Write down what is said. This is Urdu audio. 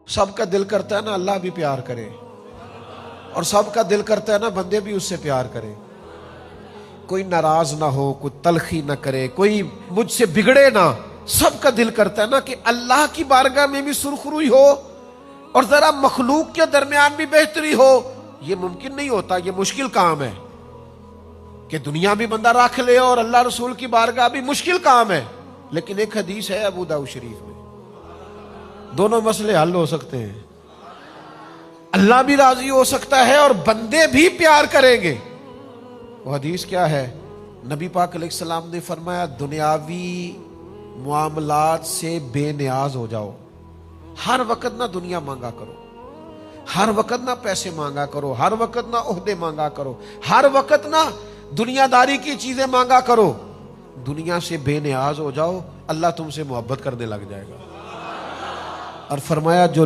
سب کا دل کرتا ہے نا اللہ بھی پیار کرے، اور سب کا دل کرتا ہے نا بندے بھی اس سے پیار کرے، کوئی ناراض نہ ہو، کوئی تلخی نہ کرے، کوئی مجھ سے بگڑے نہ۔ سب کا دل کرتا ہے نا کہ اللہ کی بارگاہ میں بھی سرخروئی ہو اور ذرا مخلوق کے درمیان بھی بہتری ہو۔ یہ ممکن نہیں ہوتا، یہ مشکل کام ہے کہ دنیا بھی بندہ رکھ لے اور اللہ رسول کی بارگاہ بھی، مشکل کام ہے۔ لیکن ایک حدیث ہے ابو داؤد شریف میں، دونوں مسئلے حل ہو سکتے ہیں، اللہ بھی راضی ہو سکتا ہے اور بندے بھی پیار کریں گے۔ وہ حدیث کیا ہے؟ نبی پاک علیہ السلام نے فرمایا دنیاوی معاملات سے بے نیاز ہو جاؤ، ہر وقت نہ دنیا مانگا کرو، ہر وقت نہ پیسے مانگا کرو، ہر وقت نہ عہدے مانگا کرو، ہر وقت نہ دنیا داری کی چیزیں مانگا کرو، دنیا سے بے نیاز ہو جاؤ، اللہ تم سے محبت کرنے لگ جائے گا۔ اور فرمایا جو